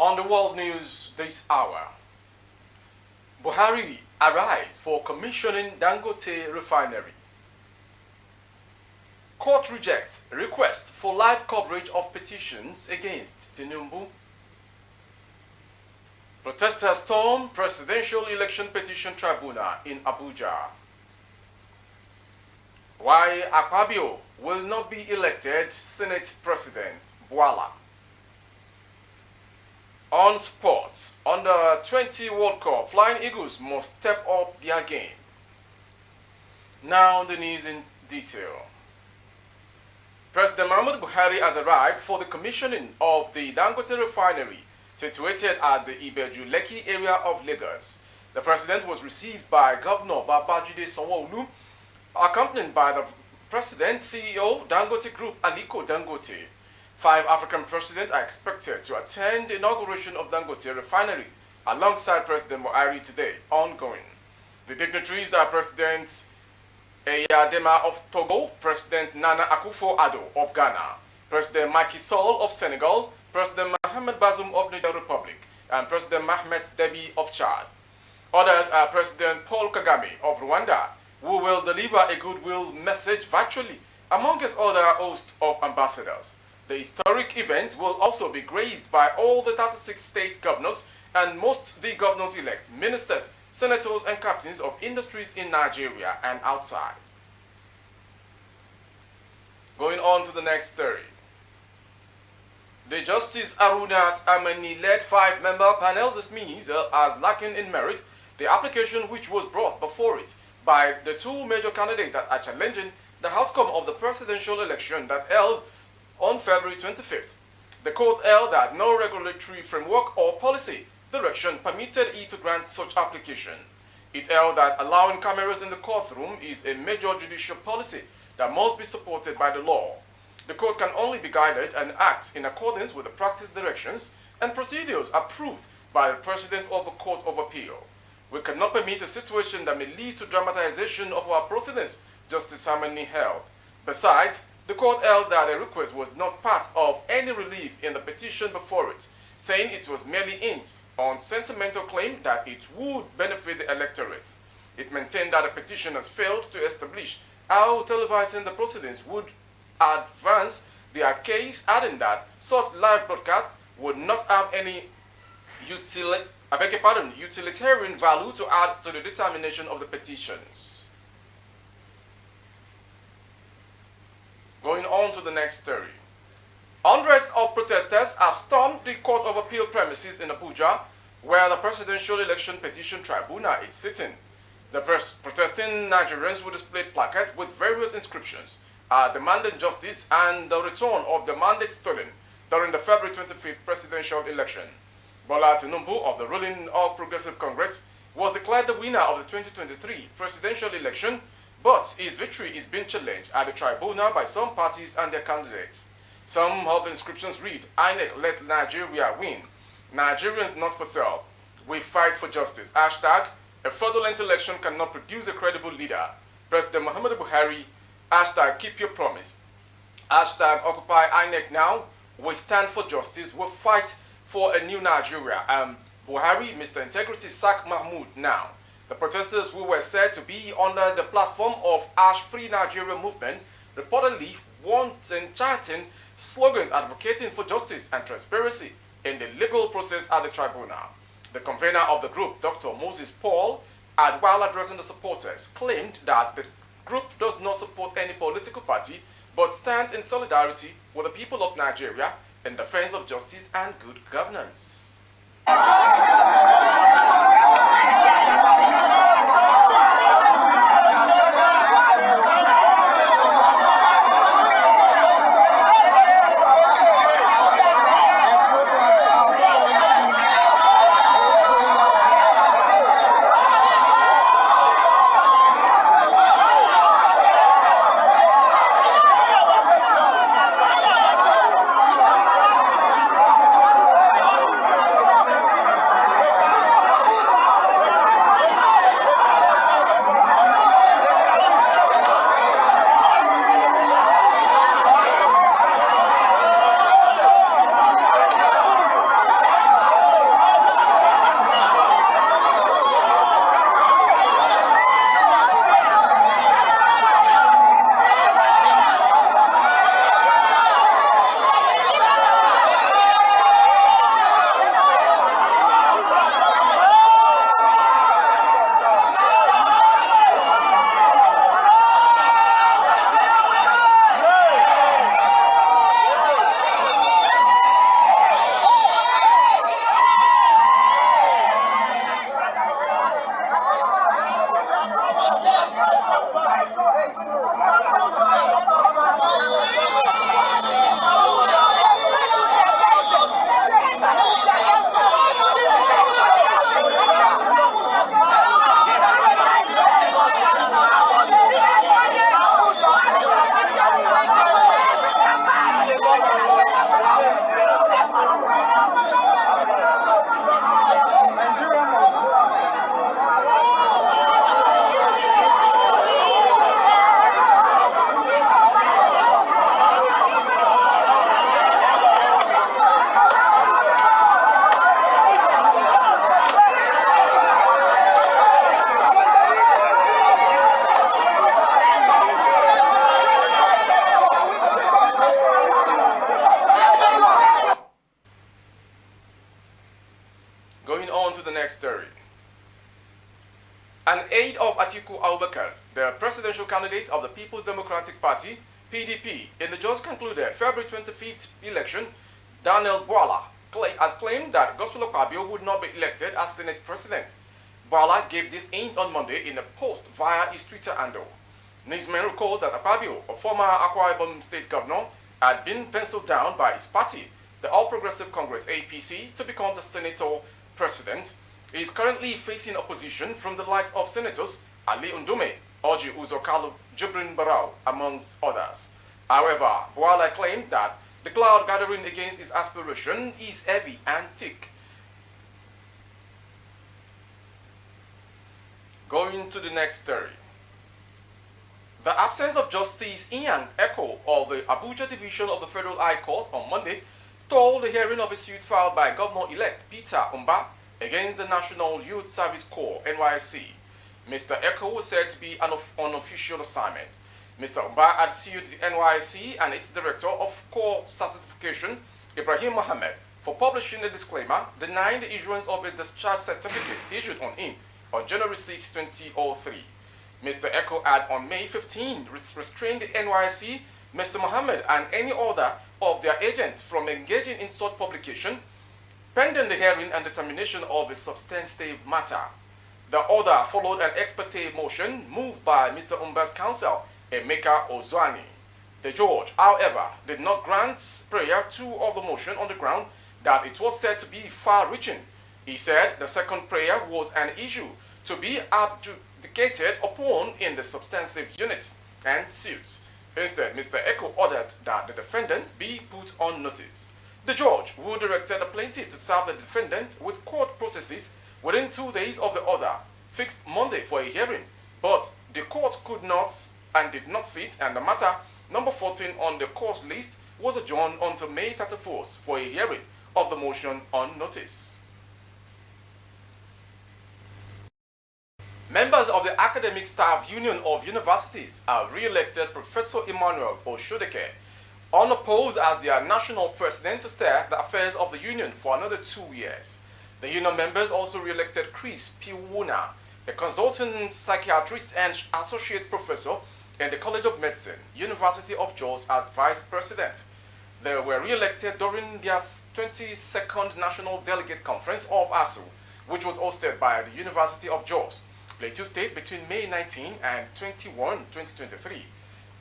On the world news this hour, Buhari arrives for commissioning Dangote Refinery. Court rejects request for live coverage of petitions against Tinubu. Protesters storm Presidential Election Petition Tribunal in Abuja. Why Akpabio will not be elected Senate President, Voila. On sports, under 20 World Cup, Flying Eagles must step up their game. Now the news in detail. President Muhammadu Buhari has arrived for the commissioning of the Dangote Refinery situated at the Ibeju-Lekki area of Lagos. The president was received by Governor Babajide Sanwo-Olu, accompanied by the president, CEO, Dangote Group, Aliko Dangote. 5 African presidents are expected to attend the inauguration of Dangote Refinery alongside President Buhari today, ongoing. The dignitaries are President Eyadema of Togo, President Nana Akufo-Addo of Ghana, President Macky Sall of Senegal, President Mohamed Bazoum of Niger Republic, and President Mohamed Deby of Chad. Others are President Paul Kagame of Rwanda, who will deliver a goodwill message virtually, among his other host of ambassadors. The historic event will also be graced by all the 36 state governors and most the governors-elect, ministers, senators, and captains of industries in Nigeria and outside. Going on to the next story. The Justice Arunas Amani-led 5-member panel dismissed as lacking in merit the application which was brought before it by the 2 major candidates that are challenging the outcome of the presidential election that held on February 25th. The court held that no regulatory framework or policy direction permitted it to grant such application. It held that allowing cameras in the courtroom is a major judicial policy that must be supported by the law. The court can only be guided and act in accordance with the practice directions and procedures approved by the President of the Court of Appeal. We cannot permit a situation that may lead to dramatization of our proceedings, Justice Amani held. Besides, the court held that the request was not part of any relief in the petition before it, saying it was merely hinged on sentimental claim that it would benefit the electorate. It maintained that the petition has failed to establish how televising the proceedings would advance their case, adding that such live broadcast would not have any utilitarian value to add to the determination of the petitions. Going on to the next story. Hundreds of protesters have stormed the Court of Appeal premises in Abuja, where the Presidential Election Petition Tribunal is sitting. The protesting Nigerians will display placards with various inscriptions demanding justice and the return of the mandate stolen during the February 25th presidential election. Bola Tinubu of the ruling All Progressive Congress was declared the winner of the 2023 presidential election, but his victory is being challenged at the tribunal by some parties and their candidates. Some of the inscriptions read, "INEC let Nigeria win. Nigerians not for sale. We fight for justice. Hashtag, a fraudulent election cannot produce a credible leader. President Muhammadu Buhari. Hashtag, keep your promise. Hashtag, occupy INEC now. We stand for justice. We fight for a new Nigeria. And Buhari, Mr. Integrity, sack Mahmoud now." The protesters, who were said to be under the platform of Ash Free Nigeria movement, reportedly wanting chanting slogans advocating for justice and transparency in the legal process at the tribunal. The convener of the group, Dr. Moses Paul, while addressing the supporters, claimed that the group does not support any political party but stands in solidarity with the people of Nigeria in defense of justice and good governance. to the next story. An aide of Atiku Abubakar, the presidential candidate of the People's Democratic Party, PDP, in the just concluded February 25th election, Daniel Bwala, has claimed that Gospel Akpabio would not be elected as Senate President. Bwala gave this hint on Monday in a post via his Twitter handle. Newsmen recalled that Akpabio, a former Akwa Ibom State governor, had been penciled down by his party, the All Progressive Congress APC, to become the Senator President. He is currently facing opposition from the likes of Senators Ali Undume, Oji Uzokalu, Jibrin Barau, amongst others. However, Bwala claimed that the cloud gathering against his aspiration is heavy and thick. Going to the next story. The absence of Justice Ian Eko of the Abuja Division of the Federal High Court on Monday stalled the hearing of a suit filed by Governor-elect Peter Umba against the National Youth Service Corps, NYSC. Mr. Eko was said to be on official assignment. Mr. Umba had sued the NYSC and its Director of Corps Certification, Ibrahim Mohammed, for publishing a disclaimer denying the issuance of a discharge certificate issued on him on January 6, 2003. Mr. Eko had on May 15 restrained the NYSC, Mr. Mohammed, and any other of their agents from engaging in such publication, pending the hearing and determination of a substantive matter. The order followed an ex parte motion moved by Mr. Umba's counsel, Emeka Ozwani. The judge, however, did not grant prior to of the motion on the ground that it was said to be far-reaching. He said the second prayer was an issue to be adjudicated upon in the substantive units and suits. Instead, Mr. Eko ordered that the defendants be put on notice. The judge, who directed the plaintiff to serve the defendant with court processes within 2 days of the order, fixed Monday for a hearing, but the court could not and did not sit, and the matter, number 14 on the court list, was adjourned until May 31st for a hearing of the motion on notice. Members of the Academic Staff Union of Universities have re-elected Professor Emmanuel Oshodeke, unopposed as their national president, to steer the affairs of the union for another 2 years. The union members also re-elected Chris Piwuna, a consultant psychiatrist and associate professor in the College of Medicine, University of Jos, as vice president. They were re-elected during their 22nd National Delegate Conference of ASU, which was hosted by the University of Jos, Plateau State, between May 19 and 21, 2023.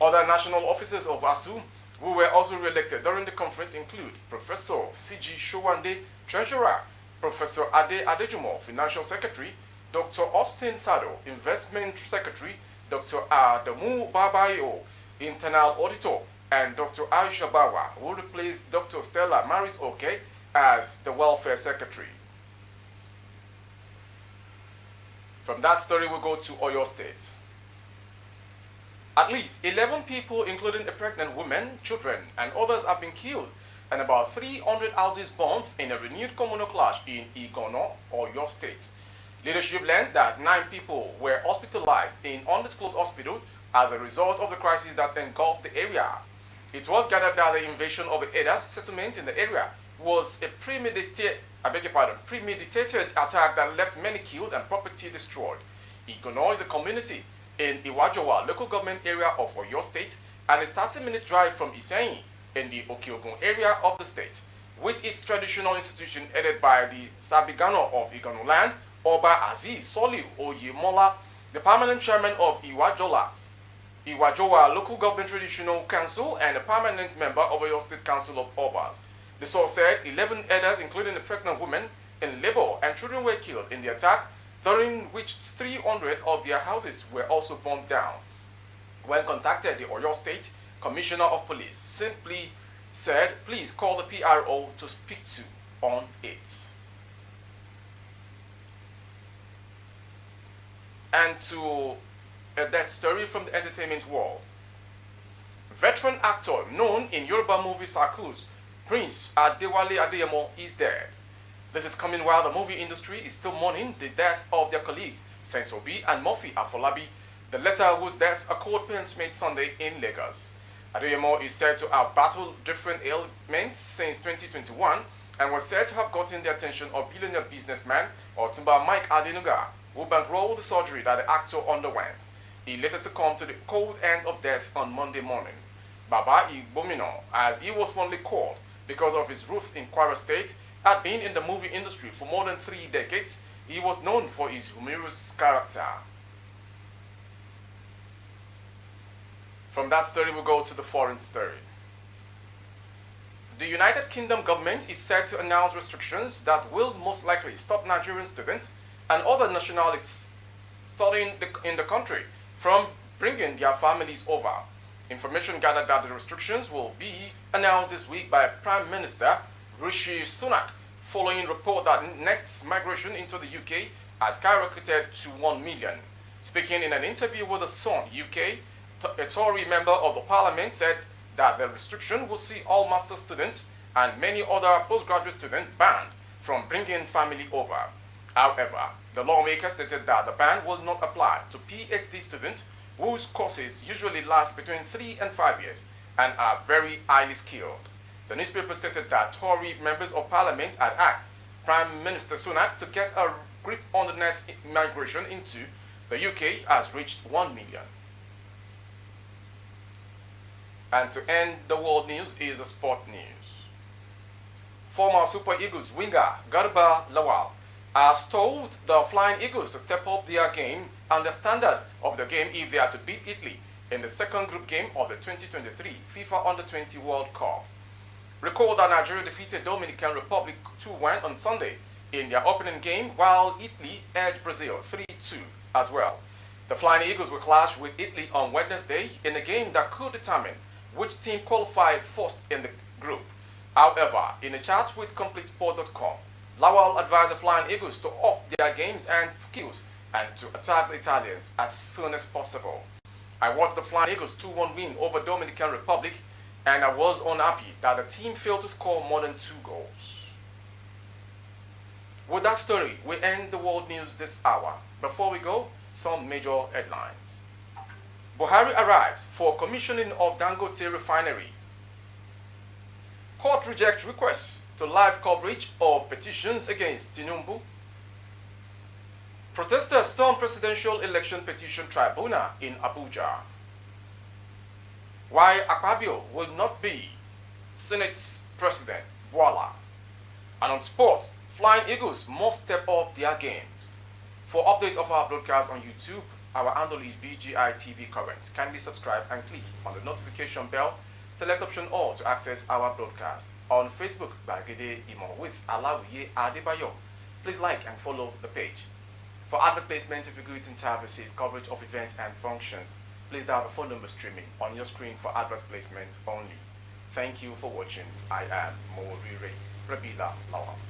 Other national officers of ASU who were also re-elected during the conference include Professor C.G. Showande, Treasurer, Professor Ade Adejumo, Financial Secretary, Dr. Austin Sado, Investment Secretary, Dr. Adamu Babayo, Internal Auditor, and Dr. Aisha Bawa, who replaced Dr. Stella Maris Oke as the Welfare Secretary. From that story, we'll go to Oyo State. At least 11 people, including a pregnant woman, children, and others have been killed, and about 300 houses burned in a renewed communal clash in Igono, Oyo State. Leadership learned that 9 people were hospitalized in undisclosed hospitals as a result of the crisis that engulfed the area. It was gathered that the invasion of the Edas settlement in the area was a premeditated attack that left many killed and property destroyed. Igono is a community in Iwajowa local government area of Oyo State and a 30-minute drive from Iseyin in the Okiogun area of the state, with its traditional institution headed by the Sabigano of Igano land, Oba Aziz Soliu Oyemola, the permanent chairman of Iwajowa Local Government Traditional Council and a permanent member of Oyo State Council of Obas. The source said 11 elders, including a pregnant woman in labor, and children were killed in the attack, during which 300 of their houses were also burned down. When contacted, the Oyo State Commissioner of Police simply said, please call the PRO to speak to on it. And to that story from the entertainment world. Veteran actor known in Yoruba movie circles, Prince Adewale Adeyemo, is dead. This is coming while the movie industry is still mourning the death of their colleagues, Saint Obi and Murphy Afolabi, the latter whose death a court bench made Sunday in Lagos. Adeyemo is said to have battled different ailments since 2021 and was said to have gotten the attention of billionaire businessman Otumba Mike Adenuga, who bankrolled the surgery that the actor underwent. He later succumbed to the cold hands of death on Monday morning. Baba Ibomino, as he was fondly called because of his roots in Kwara State, had been in the movie industry for more than 3 decades. He was known for his humorous character. From that story, we'll go to the foreign story. The United Kingdom government is set to announce restrictions that will most likely stop Nigerian students and other nationalities studying in the country from bringing their families over. Information gathered that the restrictions will be announced this week by Prime Minister Rishi Sunak, following report that net migration into the UK has skyrocketed to 1 million. Speaking in an interview with The Sun UK, a Tory member of the parliament said that the restriction will see all master's students and many other postgraduate students banned from bringing family over. However, the lawmaker stated that the ban will not apply to PhD students whose courses usually last between 3 and 5 years and are very highly skilled. The newspaper stated that Tory members of parliament had asked Prime Minister Sunak to get a grip on the net migration into the UK has reached 1 million. And to end the world news is the sport news. Former Super Eagles winger Garba Lawal has told the Flying Eagles to step up their game and the standard of the game if they are to beat Italy in the second group game of the 2023 FIFA Under-20 World Cup. Recall that Nigeria defeated Dominican Republic 2-1 on Sunday in their opening game, while Italy edged Brazil 3-2 as well. The Flying Eagles will clash with Italy on Wednesday in a game that could determine which team qualified first in the group. However, in a chat with CompleteSport.com, Lawal advised the Flying Eagles to up their games and skills and to attack the Italians as soon as possible. I watched the Flying Eagles 2-1 win over Dominican Republic, and I was unhappy that the team failed to score more than 2 goals. With that story, we end the world news this hour. Before we go, some major headlines. Buhari arrives for commissioning of Dangote Refinery. Court rejects requests to live coverage of petitions against Tinubu. Protesters storm presidential election petition tribunal in Abuja. Why Akpabio will not be Senate's president, voila. And on sport, Flying Eagles must step up their games. For updates of our broadcast on YouTube, our handle is BGI TV Current. Kindly subscribe and click on the notification bell. Select option all to access our broadcast. On Facebook, Bagede Imo with Alawiye Adebayo. Please like and follow the page. For advert placement, security services, coverage of events and functions, please dial the phone number streaming on your screen for advert placement only. Thank you for watching. I am Morire Rabila Lawal.